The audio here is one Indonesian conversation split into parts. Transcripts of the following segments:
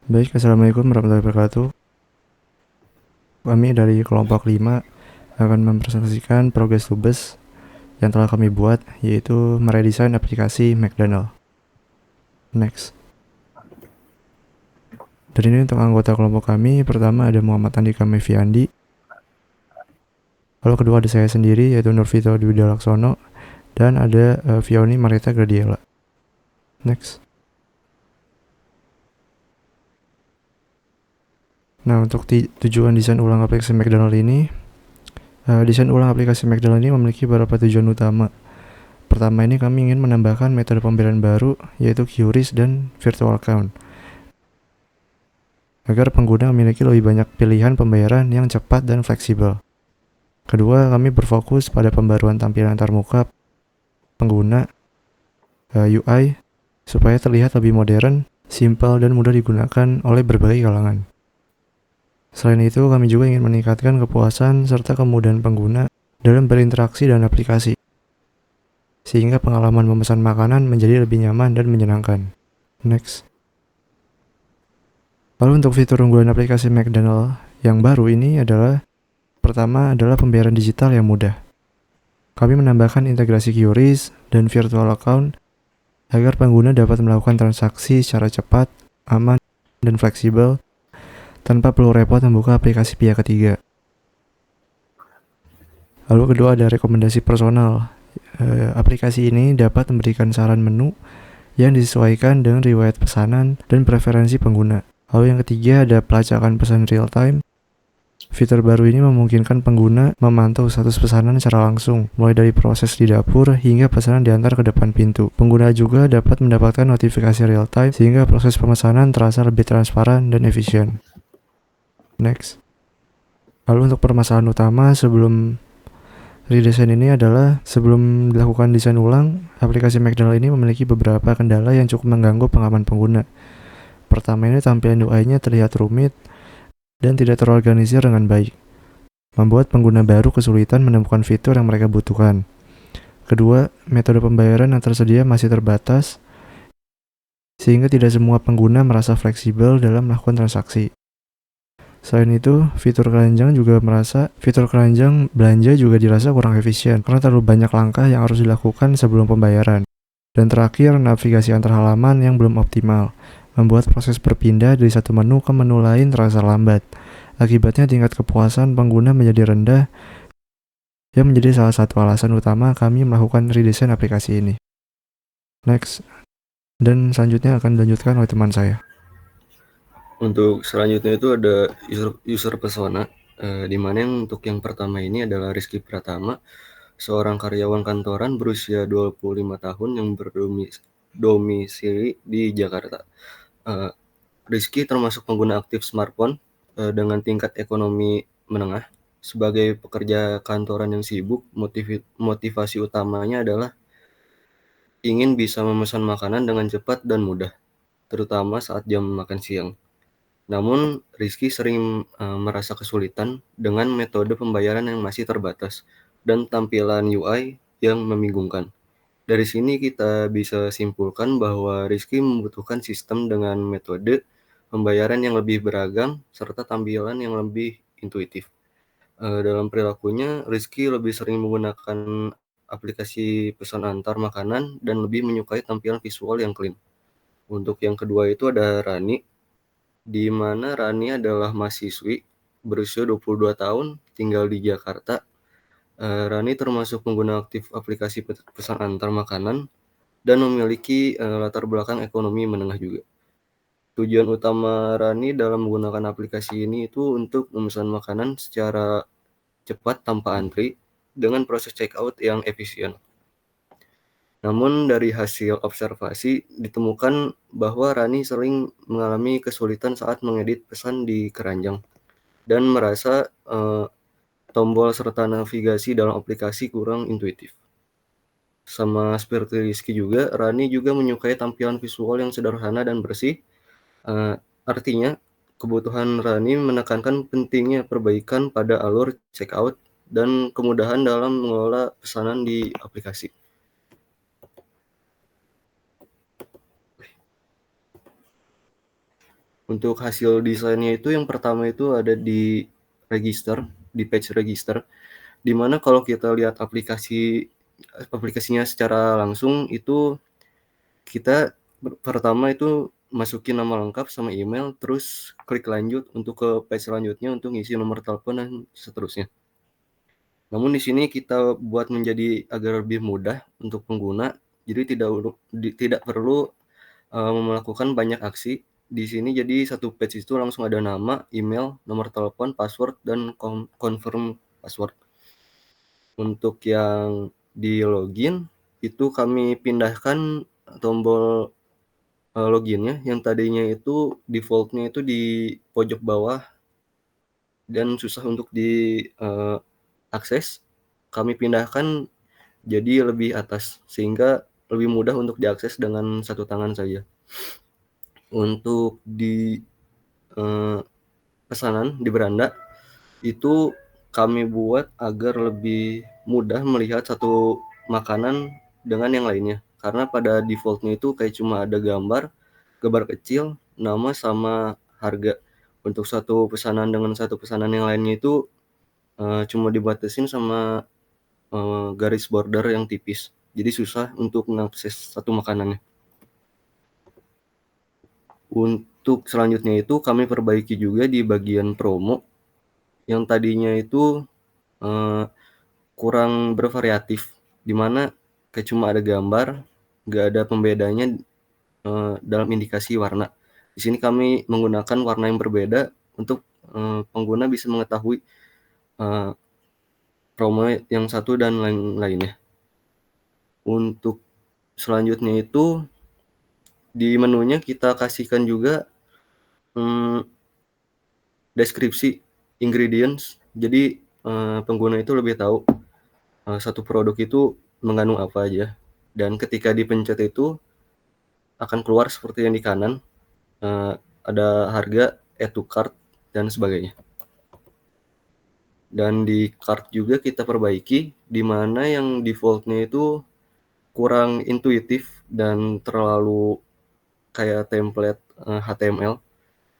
Baik, Assalamualaikum warahmatullahi wabarakatuh. Kami dari kelompok 5 akan mempresentasikan progres Tubes yang telah kami buat, yaitu meredesain aplikasi McDonald. Next. Dan ini untuk anggota kelompok kami, pertama ada Muhammad Andika Meviandi. Lalu kedua ada saya sendiri, yaitu Nurvito Dwi Laksono. Dan ada Vioni Marita Gradiela. Next. Nah, untuk tujuan desain ulang aplikasi McDonald ini, desain ulang aplikasi McDonald ini memiliki beberapa tujuan utama. Pertama ini kami ingin menambahkan metode pembayaran baru, yaitu QRIS dan Virtual Account, agar pengguna memiliki lebih banyak pilihan pembayaran yang cepat dan fleksibel. Kedua, kami berfokus pada pembaruan tampilan antarmuka pengguna UI supaya terlihat lebih modern, simpel, dan mudah digunakan oleh berbagai kalangan. Selain itu, kami juga ingin meningkatkan kepuasan serta kemudahan pengguna dalam berinteraksi dengan aplikasi, sehingga pengalaman memesan makanan menjadi lebih nyaman dan menyenangkan. Next. Lalu untuk fitur unggulan aplikasi McDonald yang baru ini adalah pertama adalah pembayaran digital yang mudah. Kami menambahkan integrasi QRIS dan virtual account agar pengguna dapat melakukan transaksi secara cepat, aman, dan fleksibel tanpa perlu repot membuka aplikasi pihak ketiga. Lalu kedua ada rekomendasi personal. Aplikasi ini dapat memberikan saran menu yang disesuaikan dengan riwayat pesanan dan preferensi pengguna. Lalu yang ketiga ada pelacakan pesan real time. Fitur baru ini memungkinkan pengguna memantau status pesanan secara langsung, mulai dari proses di dapur hingga pesanan diantar ke depan pintu. Pengguna juga dapat mendapatkan notifikasi real time sehingga proses pemesanan terasa lebih transparan dan efisien. Next. Lalu untuk permasalahan utama sebelum redesign ini adalah sebelum dilakukan desain ulang, aplikasi McDonald ini memiliki beberapa kendala yang cukup mengganggu pengalaman pengguna. Pertama ini tampilan UI-nya terlihat rumit dan tidak terorganisir dengan baik, membuat pengguna baru kesulitan menemukan fitur yang mereka butuhkan. Kedua, metode pembayaran yang tersedia masih terbatas, sehingga tidak semua pengguna merasa fleksibel dalam melakukan transaksi. Selain itu, fitur keranjang belanja juga dirasa kurang efisien karena terlalu banyak langkah yang harus dilakukan sebelum pembayaran. Dan terakhir, navigasi antar halaman yang belum optimal, membuat proses berpindah dari satu menu ke menu lain terasa lambat. Akibatnya tingkat kepuasan pengguna menjadi rendah, yang menjadi salah satu alasan utama kami melakukan redesign aplikasi ini. Next. Dan selanjutnya akan dilanjutkan oleh teman saya. Untuk selanjutnya itu ada user persona, di mana untuk yang pertama ini adalah Rizky Pratama, seorang karyawan kantoran berusia 25 tahun yang berdomisili di Jakarta. Rizky termasuk pengguna aktif smartphone dengan tingkat ekonomi menengah. Sebagai pekerja kantoran yang sibuk, motivasi utamanya adalah ingin bisa memesan makanan dengan cepat dan mudah, terutama saat jam makan siang. Namun, Rizky sering merasa kesulitan dengan metode pembayaran yang masih terbatas dan tampilan UI yang membingungkan. Dari sini kita bisa simpulkan bahwa Rizky membutuhkan sistem dengan metode pembayaran yang lebih beragam serta tampilan yang lebih intuitif. Dalam perilakunya, Rizky lebih sering menggunakan aplikasi pesan antar makanan dan lebih menyukai tampilan visual yang clean. Untuk yang kedua itu ada Rani, di mana Rani adalah mahasiswi berusia 22 tahun, tinggal di Jakarta. Rani termasuk pengguna aktif aplikasi pesan antar makanan dan memiliki latar belakang ekonomi menengah juga. Tujuan utama Rani dalam menggunakan aplikasi ini itu untuk memesan makanan secara cepat tanpa antri dengan proses checkout yang efisien. Namun dari hasil observasi ditemukan bahwa Rani sering mengalami kesulitan saat mengedit pesan di keranjang dan merasa tombol serta navigasi dalam aplikasi kurang intuitif. Sama seperti Rizky juga, Rani juga menyukai tampilan visual yang sederhana dan bersih. Artinya, kebutuhan Rani menekankan pentingnya perbaikan pada alur checkout dan kemudahan dalam mengelola pesanan di aplikasi. Untuk hasil desainnya itu yang pertama itu ada di register, di page register, di mana kalau kita lihat aplikasinya secara langsung itu kita pertama itu masukin nama lengkap sama email, terus klik lanjut untuk ke page selanjutnya untuk ngisi nomor telepon dan seterusnya. Namun di sini kita buat menjadi agar lebih mudah untuk pengguna, jadi tidak perlu melakukan banyak aksi. Di sini jadi satu page itu langsung ada nama, email, nomor telepon, password, dan confirm password. Untuk yang di login, itu kami pindahkan tombol loginnya yang tadinya itu default-nya itu di pojok bawah dan susah untuk akses. Kami pindahkan jadi lebih atas, sehingga lebih mudah untuk diakses dengan satu tangan saja. Untuk di pesanan di beranda, itu kami buat agar lebih mudah melihat satu makanan dengan yang lainnya. Karena pada default-nya itu kayak cuma ada gambar kecil, nama sama harga. Untuk satu pesanan dengan satu pesanan yang lainnya itu cuma dibatasin sama garis border yang tipis. Jadi susah untuk mengakses satu makanannya. Untuk selanjutnya itu kami perbaiki juga di bagian promo, yang tadinya itu kurang bervariatif, di mana kayak cuma ada gambar, nggak ada pembedanya dalam indikasi warna. Di sini kami menggunakan warna yang berbeda untuk pengguna bisa mengetahui promo yang satu dan lain-lainnya. Untuk selanjutnya itu di menunya kita kasihkan juga deskripsi ingredients. Jadi pengguna itu lebih tahu satu produk itu mengandung apa aja. Dan ketika dipencet itu akan keluar seperti yang di kanan, ada harga, add to cart, dan sebagainya. Dan di cart juga kita perbaiki, di mana yang default-nya itu kurang intuitif dan terlalu kayak template HTML.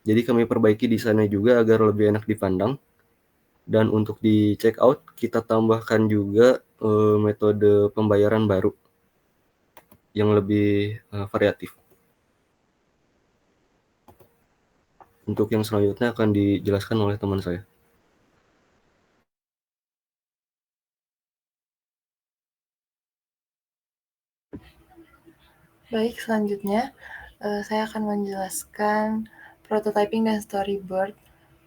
Jadi kami perbaiki desainnya juga agar lebih enak dipandang. Dan untuk di checkout, kita tambahkan juga metode pembayaran baru yang lebih variatif. Untuk yang selanjutnya akan dijelaskan oleh teman saya. Baik, selanjutnya saya akan menjelaskan prototyping dan storyboard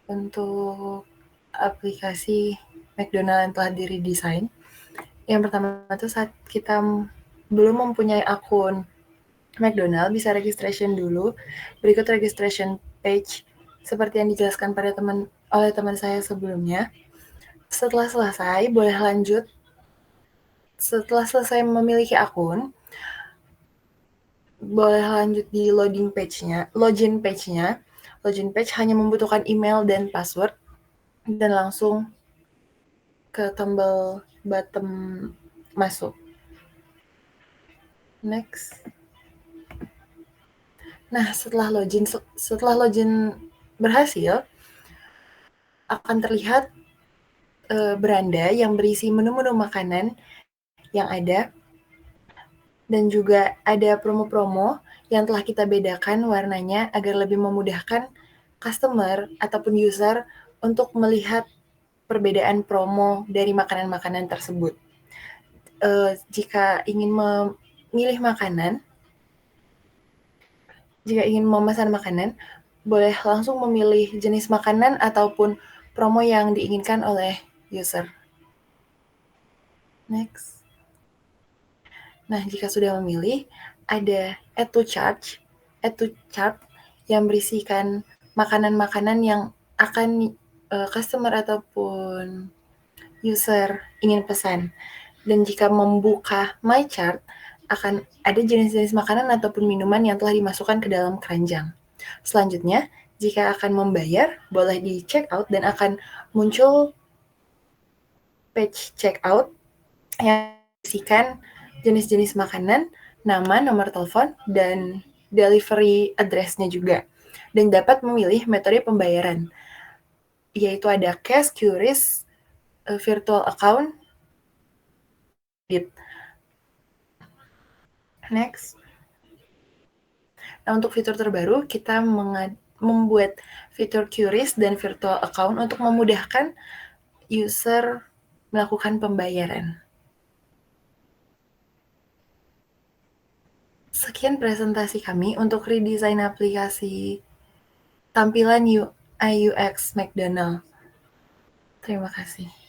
untuk aplikasi McDonald yang telah diredesign. Yang pertama itu saat kita belum mempunyai akun McDonald, bisa registration dulu. Berikut registration page seperti yang dijelaskan oleh teman saya sebelumnya. Setelah selesai, boleh lanjut. Setelah selesai memiliki akun, boleh lanjut di login page-nya. Login page hanya membutuhkan email dan password dan langsung ke tombol bottom masuk. Next. Nah, setelah login berhasil, akan terlihat beranda yang berisi menu-menu makanan yang ada, dan juga ada promo-promo yang telah kita bedakan warnanya agar lebih memudahkan customer ataupun user untuk melihat perbedaan promo dari makanan-makanan tersebut. Jika ingin memesan makanan, boleh langsung memilih jenis makanan ataupun promo yang diinginkan oleh user. Next. Nah, jika sudah memilih, ada add to chart yang berisikan makanan-makanan yang akan customer ataupun user ingin pesan. Dan jika membuka my chart, akan ada jenis-jenis makanan ataupun minuman yang telah dimasukkan ke dalam keranjang. Selanjutnya, jika akan membayar, boleh di check out dan akan muncul page check out yang berisikan jenis-jenis makanan, nama, nomor telepon, dan delivery address-nya juga. dan dapat memilih metode pembayaran, yaitu ada cash, QRIS, virtual account, next. Nah, untuk fitur terbaru, kita membuat fitur QRIS dan virtual account untuk memudahkan user melakukan pembayaran. Sekian presentasi kami untuk redesign aplikasi tampilan UI UX McDonald. Terima kasih.